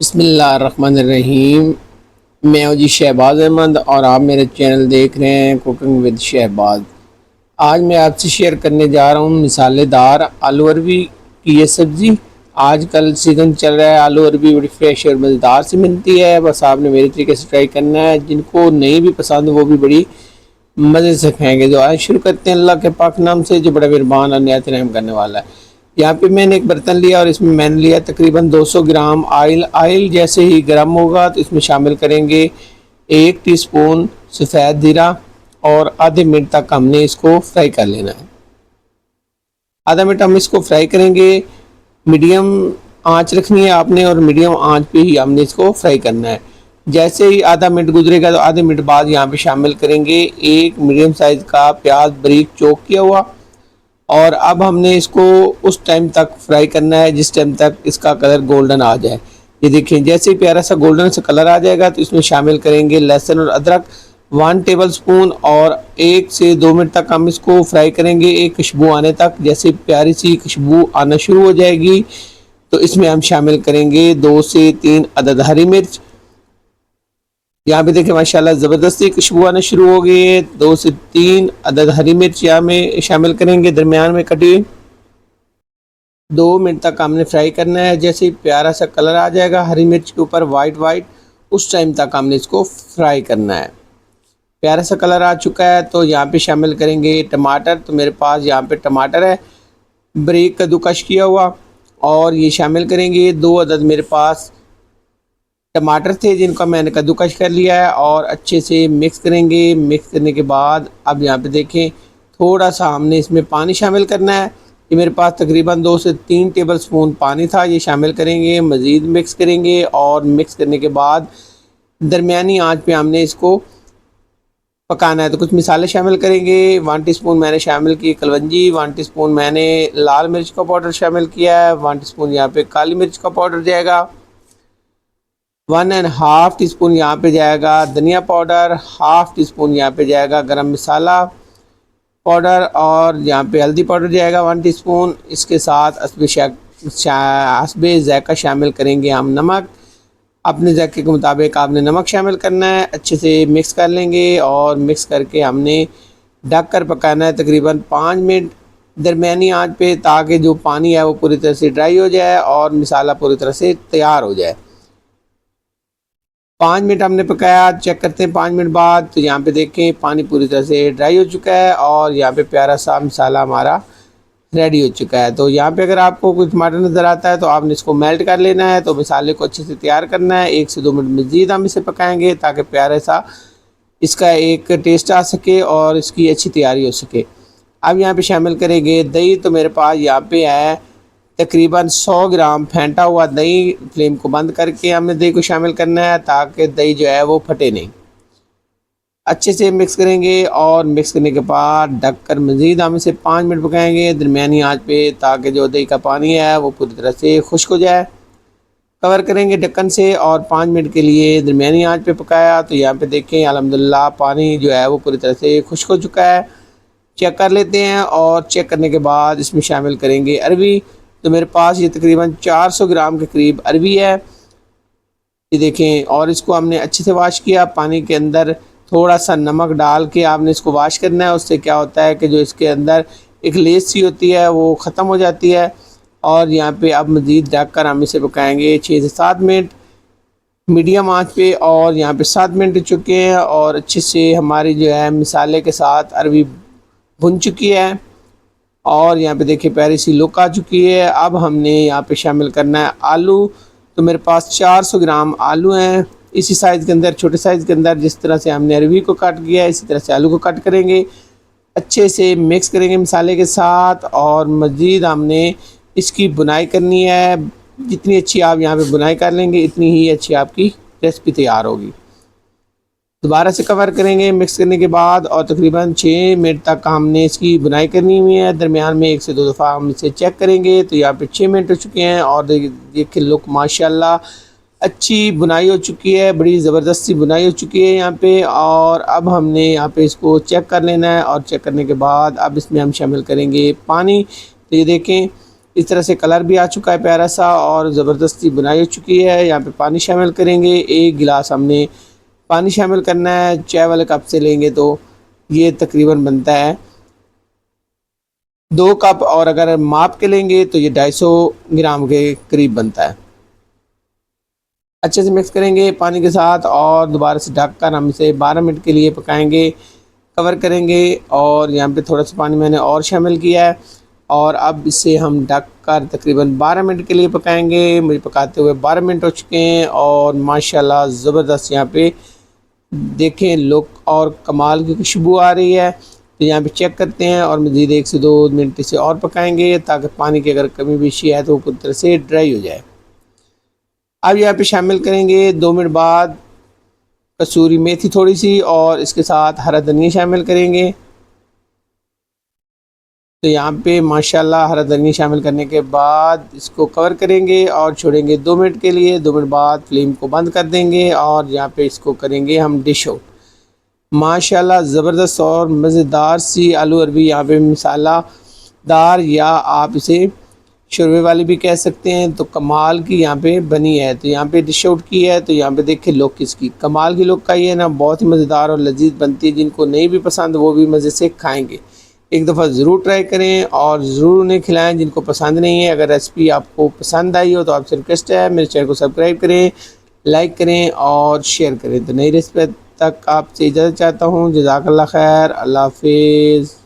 बिस्मिल्लाहिर्रहमानिर्रहीम। मैं हूं जी शहबाज अहमद और आप मेरे चैनल देख रहे हैं कुकिंग विद शहबाज। आज मैं आपसे शेयर करने जा रहा हूं मिसालेदार आलू अरबी की ये सब्ज़ी। आजकल सीज़न चल रहा है, आलू अरबी बड़ी फ्रेश और मज़ेदार से मिलती है। बस आपने मेरे तरीके से ट्राई करना है। जिनको नहीं भी पसंद वो भी बड़ी मज़े से खाएंगे। तो आज शुरू करते हैं अल्लाह के पाक नाम से जो बड़ा मेहरबान और निहायत रहम करने वाला है। यहाँ पे मैंने एक बर्तन लिया और इसमें मैंने लिया तकरीबन 200 ग्राम आयल। आयल जैसे ही गर्म होगा तो इसमें शामिल करेंगे 1 टीस्पून सफ़ेद जीरा और आधे मिनट तक हमने इसको फ्राई कर लेना है। आधा मिनट हम इसको फ्राई करेंगे। मीडियम आंच रखनी है आपने और मीडियम आंच पे ही हमने इसको फ्राई करना है। जैसे ही आधा मिनट गुजरेगा तो आधे मिनट बाद यहाँ पे शामिल करेंगे एक मीडियम साइज़ का प्याज बारीक चॉप किया हुआ। और अब हमने इसको उस टाइम तक फ्राई करना है जिस टाइम तक इसका कलर गोल्डन आ जाए। ये देखिए जैसे ही प्यारा सा गोल्डन सा कलर आ जाएगा तो इसमें शामिल करेंगे लहसुन और अदरक 1 टेबल स्पून और 1 से 2 मिनट तक हम इसको फ्राई करेंगे एक खुशबू आने तक। जैसे प्यारी सी खुशबू आना शुरू हो जाएगी तो इसमें हम शामिल करेंगे 2 से 3 अदद हरी मिर्च। यहाँ पे देखिए माशाल्लाह ज़बरदस्ती खुशबू आना शुरू हो गई है। 2 से 3 अदद हरी मिर्च यहाँ में शामिल करेंगे दरमियान में कटी हुई। 2 मिनट तक हमने फ्राई करना है। जैसे ही प्यारा सा कलर आ जाएगा हरी मिर्च के ऊपर वाइट वाइट, उस टाइम तक हमने इसको फ्राई करना है। प्यारा सा कलर आ चुका है तो यहाँ पे शामिल करेंगे टमाटर। तो मेरे पास यहाँ पे टमाटर है बारीक कद्दूकश किया हुआ और ये शामिल करेंगे। 2 अदद मेरे पास टमाटर थे जिनका मैंने कद्दूकश कर लिया है और अच्छे से मिक्स करेंगे। मिक्स करने के बाद अब यहाँ पे देखें थोड़ा सा हमने इसमें पानी शामिल करना है। ये मेरे पास तकरीबन 2 से 3 टेबल स्पून पानी था, ये शामिल करेंगे। मज़ीद मिक्स करेंगे और मिक्स करने के बाद दरमियानी आंच पे हमने इसको पकाना है। तो कुछ मिसाले शामिल करेंगे। 1 टीस्पून मैंने शामिल की कलवंजी, 1 टीस्पून मैंने लाल मिर्च का पाउडर शामिल किया है, 1 टीस्पून यहाँ पे काली मिर्च का पाउडर जाएगा, 1.5 टीस्पून यहाँ पे जाएगा धनिया पाउडर, 1/2 टीस्पून यहाँ पे जाएगा गरम मसाला पाउडर और यहाँ पे हल्दी पाउडर जाएगा 1 टीस्पून। इसके साथ हस्बे ज़ायक़ा शामिल करेंगे हम नमक। अपने ज़ायक़े के मुताबिक आपने नमक शामिल करना है। अच्छे से मिक्स कर लेंगे और मिक्स करके हमने ढक कर पकाना है तकरीबन 5 मिनट दरमियानी आंच पे, ताकि जो पानी है वो पूरी तरह से ड्राई हो जाए और मसाला पूरी तरह से तैयार हो जाए। 5 मिनट हमने पकाया, चेक करते हैं 5 मिनट बाद। तो यहाँ पे देखें पानी पूरी तरह से ड्राई हो चुका है और यहाँ पे प्यारा सा मसाला हमारा रेडी हो चुका है। तो यहाँ पे अगर आपको कुछ टमाटर नज़र आता है तो आपने इसको मेल्ट कर लेना है। तो मसाले को अच्छे से तैयार करना है। 1 से 2 मिनट मज़ीद हम इसे पकाएंगे ताकि प्यारा सा इसका एक टेस्ट आ सके और इसकी अच्छी तैयारी हो सके। अब यहाँ पे शामिल करेंगे दही। तो मेरे पास यहाँ पे है तकरीबन 100 ग्राम फेंटा हुआ दही। फ्लेम को बंद करके हमने दही को शामिल करना है ताकि दही जो है वो फटे नहीं। अच्छे से मिक्स करेंगे और मिक्स करने के बाद ढककर मज़ीद हम इसे 5 मिनट पकाएंगे दरमियानी आंच पे, ताकि जो दही का पानी है वो पूरी तरह से खुश्क हो जाए। कवर करेंगे ढक्कन से और 5 मिनट के लिए दरमियानी आंच पे पकाया। तो यहाँ पे देखें अल्हम्दुलिल्लाह पानी जो है वो पूरी तरह से खुश्क हो चुका है। चेक कर लेते हैं और चेक करने के बाद इसमें शामिल करेंगे अरबी। तो मेरे पास ये तकरीबन 400 ग्राम के करीब अरबी है, ये देखें। और इसको हमने अच्छे से वाश किया। पानी के अंदर थोड़ा सा नमक डाल के आपने इसको वाश करना है। उससे क्या होता है कि जो इसके अंदर एक लेस सी होती है वो ख़त्म हो जाती है। और यहाँ पे अब मज़ीद ढक कर हम इसे पकाएंगे 6 से 7 मिनट मीडियम आंच पे। और यहाँ पे 7 मिनट हो चुके हैं और अच्छे से हमारी जो है मसाले के साथ अरबी भुन चुकी है और यहाँ पे देखिए प्यारी सी लुक आ चुकी है। अब हमने यहाँ पे शामिल करना है आलू। तो मेरे पास 400 ग्राम आलू हैं, इसी साइज़ के अंदर, छोटे साइज़ के अंदर। जिस तरह से हमने अरबी को कट किया है इसी तरह से आलू को कट करेंगे। अच्छे से मिक्स करेंगे मसाले के साथ और मज़ीद हमने इसकी बुनाई करनी है। जितनी अच्छी आप यहाँ पे बुनाई कर लेंगे इतनी ही अच्छी आपकी रेसिपी तैयार होगी। दोबारा से कवर करेंगे मिक्स करने के बाद और तकरीबन 6 मिनट तक हमने इसकी बुनाई करनी हुई है। दरमियान में 1 से 2 दफ़ा हम इसे चेक करेंगे। तो यहाँ पे 6 मिनट हो चुके हैं और देखिए लुक माशाल्लाह अच्छी बुनाई हो चुकी है, बड़ी ज़बरदस्ती बुनाई हो चुकी है यहाँ पे। और अब हमने यहाँ पे इसको चेक कर लेना है और चेक करने के बाद अब इसमें हम शामिल करेंगे पानी। तो ये देखें इस तरह से कलर भी आ चुका है प्यारा सा और ज़बरदस्ती बुनाई हो चुकी है। यहाँ पे पानी शामिल करेंगे, 1 गिलास हमने पानी शामिल करना है। चाय वाले कप से लेंगे तो ये तकरीबन बनता है 2 कप, और अगर माप के लेंगे तो ये 250 ग्राम के करीब बनता है। अच्छे से मिक्स करेंगे पानी के साथ और दोबारा से ढक कर हम इसे 12 मिनट के लिए पकाएंगे, कवर करेंगे। और यहाँ पे थोड़ा सा पानी मैंने और शामिल किया है और अब इसे हम ढक कर तकरीबन 12 मिनट के लिए पकाएंगे। मुझे पकाते हुए 12 मिनट हो चुके हैं और माशाल्लाह ज़बरदस्त यहाँ पे देखें लुक और कमाल की खुशबू आ रही है। तो यहाँ पे चेक करते हैं और मज़ीद 1 से 2 मिनट इसे और पकाएंगे ताकि पानी की अगर कमी बेशी है तो वो पूरी तरह से ड्राई हो जाए। अब यहाँ पे शामिल करेंगे 2 मिनट बाद कसूरी मेथी थोड़ी सी और इसके साथ हरा धनिया शामिल करेंगे। तो यहाँ पे माशाल्लाह हरा धनिया शामिल करने के बाद इसको कवर करेंगे और छोड़ेंगे 2 मिनट के लिए। 2 मिनट बाद फ्लेम को बंद कर देंगे और यहाँ पे इसको करेंगे हम डिश आउट। माशाल्लाह ज़बरदस्त और मज़ेदार सी आलू अरबी यहाँ पे मसालादार, या आप इसे शोरबे वाली भी कह सकते हैं, तो कमाल की यहाँ पे बनी है। तो यहाँ पे डिश आउट की है। तो यहाँ पे देखिए लुक इसकी कमाल की लुक का ये ना बहुत ही मज़ेदार और लजीज बनती है। जिनको नहीं भी पसंद वो भी मज़े से खाएंगे। एक दफ़ा ज़रूर ट्राई करें और ज़रूर उन्हें खिलाएं जिनको पसंद नहीं है। अगर रेसिपी आपको पसंद आई हो तो आपसे रिक्वेस्ट है मेरे चैनल को सब्सक्राइब करें, लाइक करें और शेयर करें। तो नई रेसिपी तक आपसे इजाज़त चाहता हूँ। जज़ाकल्लाह खैर, अल्लाह हाफिज़।